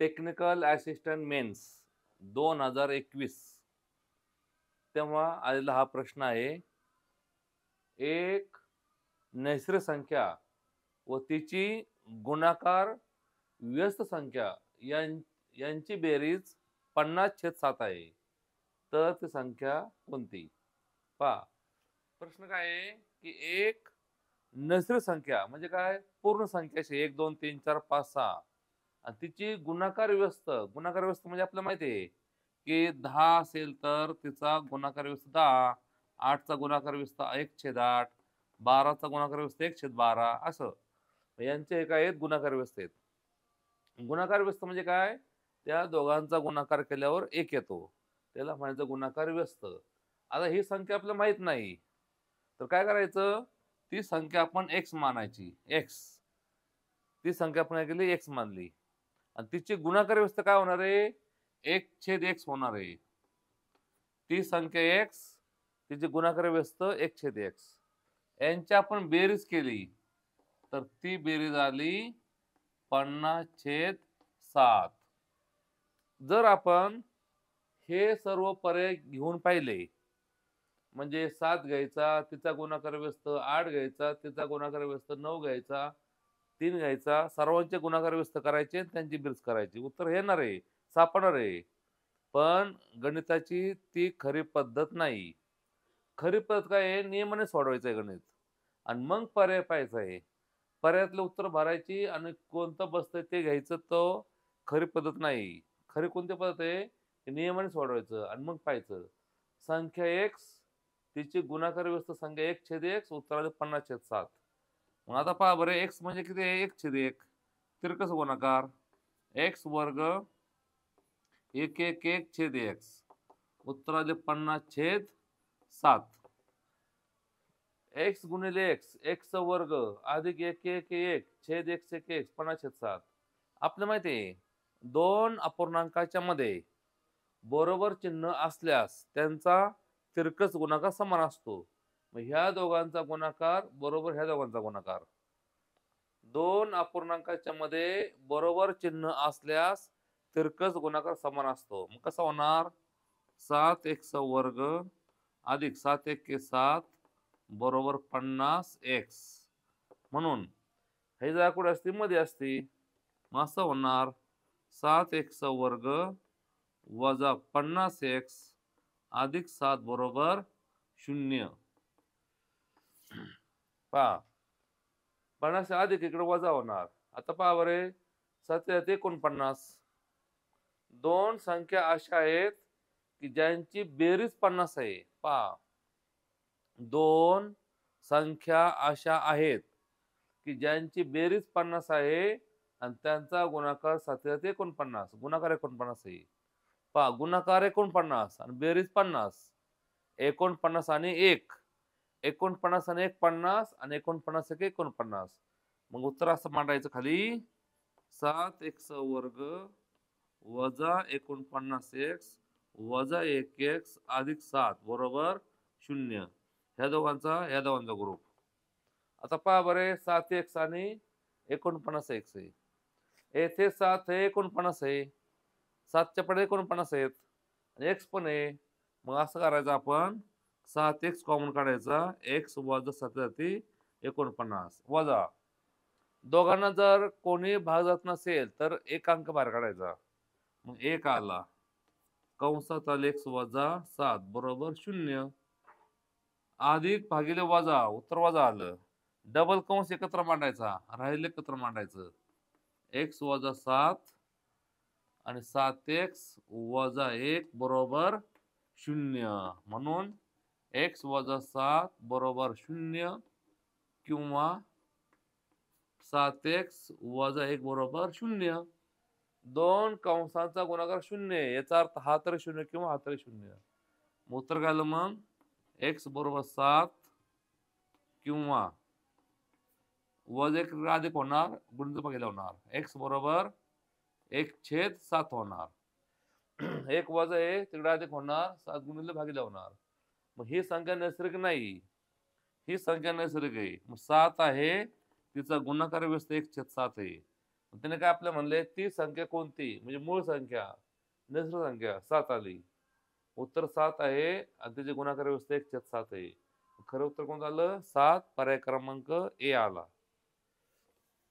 Technical assistant men's 2021 तेव्हा आलेला हा प्रश्न आहे. एक नैसर्गिक संख्या व तिची गुणाकार व्यस्त संख्या यांची बेरीज 50/7 आहे. तर ती संख्या कोणती? पहा, प्रश्न काय आहे, की एक नैसर्गिक संख्या म्हणजे काय? पूर्ण संख्या अशी 1, 2, 3, 4, 5, 6 आणि तिची गुणाकार व्यस्त म्हणजे आपल्याला माहिती आहे, की 10 असेल तर तिचा गुणाकार व्यस्त 10, 8चा गुणाकार व्यस्त 1/8, 12चा गुणाकार व्यस्त 1/12 असं. यांचे हे काय आहेत? गुणाकार व्यस्त आहेत. गुणाकार व्यस्त म्हणजे काय? त्या दोघांचा गुणाकार केल्यावर 1 येतो. त्याला म्हणायचं गुणाकार व्यस्त. आता ही संख्या आपल्याला माहीत नाही. तर काय करायचं? ती संख्या आपण x मानायची. x. ती संख्या आपण काय केली? x मानली. आणि तिची गुणाकार व्यस्त काय होणार आहे? 1/x होणार आहे. ती संख्या x, तिची गुणाकार व्यस्त 1/x. यांची आपण बेरीज केली, तर ती बेरीज आली 50/7. जर आपण हे सर्व पर्याय घेऊन पाहिले, म्हणजे 7 घ्यायचा, तिचा गुणाकार व्यस्त 8 घ्यायचा, तिचा गुणाकार व्यस्त 9 घ्यायचा, 3 घ्यायचा, सर्वांचे गुणाकार व्यस्त करायचे आणि त्यांची बेरीज करायची. उत्तर येणार आहे, सापडणार आहे. पण गणिताची ती खरी पद्धत नाही. खरी पद्धत काय आहे? नियमाने सोडवायचं आहे गणित आणि मग पर्याय पाहायचा आहे. पर्यायातलं उत्तर भरायची आणि कोणतं बसतंय ते घ्यायचं, तो खरी पद्धत नाही. खरी कोणती पद्धत आहे? नियमाने सोडवायचं आणि मग पाहायचं. संख्या x, तिची गुणाकार व्यस्त संख्या 1/x, उत्तर आलं 50/7. मग आता पहा बरं, x म्हणजे किती आहे? 1/1. तिरकस गुणाकार x वर्ग 1/1/1/x. उत्तर आले 50/7. x गुणिले x, x चा वर्ग अधिक 1/1/1 छेद x/1x 50/7. आपल्याला माहिती आहे, दोन अपूर्णांकाच्या मध्ये बरोबर चिन्ह असल्यास त्यांचा तिरकस गुणाकार समान असतो. मग ह्या दोघांचा गुणाकार बरोबर ह्या दोघांचा गुणाकार. दोन अपूर्णांकाच्या मध्ये बरोबर चिन्ह असल्यास तिरकस गुणाकार समान असतो. मग कसा होणार? 7x वर्ग अधिक 7×1 = 7 बरोबर 50x. म्हणून हे जर कुठे असती? मध्ये असती. मग असं होणार 7x वर्ग वजा 50x अधिक 7 बरोबर 0. पहा, 50 अधिक इकडे वजा होणार. आता पहा बरे, 7 49. दोन संख्या अशा आहेत की ज्यांची बेरीज 50 आहे. पहा, दोन संख्या अशा आहेत की ज्यांची बेरीज 50 आहे आणि त्यांचा गुणाकार 7 49. गुणाकार 49 आहे. पहा, गुणाकार 49 आणि बेरीज 50. 49 आणि 1. 49 आणि 1 50 आणि 49 1 49. मग उत्तर असं मांडायचं खाली, 7x वर्ग वजा 49x वजा 1x अधिक 7 बरोबर 0. ह्या दोघांचा ग्रुप. आता पहा बरे, 7x आणि 49x आहे. येथे 7 हे 49 आहे. 7च्या पुढे 49 आहेत आणि x पण आहे. मग असं करायचं आपण, 7x कॉमन काढायचा. x वजा 7 49 वजा, दोघांना जर कोणी भाग जात नसेल तर एक अंक बाहेर काढायचा. मग 1 आला, कंसात आले x वजा 7 बरोबर 0. अधिक भागिले वजा, उत्तर वजा आलं. डबल कंस एकत्र मांडायचा, राहिले एकत्र मांडायचं. x वजा 7 आणि 7x वजा 1 बरोबर 0. म्हणून x वजा 7 बरोबर 0 किंवा 7x वजा 1 बरोबर 0. दोन कंसांचा गुणाकार 0 आहे. याचा अर्थ हा तरी 0 किंवा हा तरी 0. उत्तर काय आलं मग? x बरोबर 7 किंवा वजा 1 अधिक होणार, गुणिले भागिले होणार. x बरोबर 1/7 होणार. 1 वजा आहे तिकडे अधिक होणार, 7 गुणिले भागिले होणार. मग ही संख्या नैसर्गिक नाही, ही संख्या नैसर्गिक आहे. मग 7 आहे, तिचा गुणाकार व्यस्त 1/7 आहे. त्याने काय आपल्याला म्हणले ती संख्या कोणती, म्हणजे मूळ संख्या, नैसर्गिक संख्या 7 आली. उत्तर 7 आहे आणि त्याची गुणाकार व्यवस्था 1/7 आहे. खरं उत्तर कोण झालं? 7, पर्याय क्रमांक ए आला.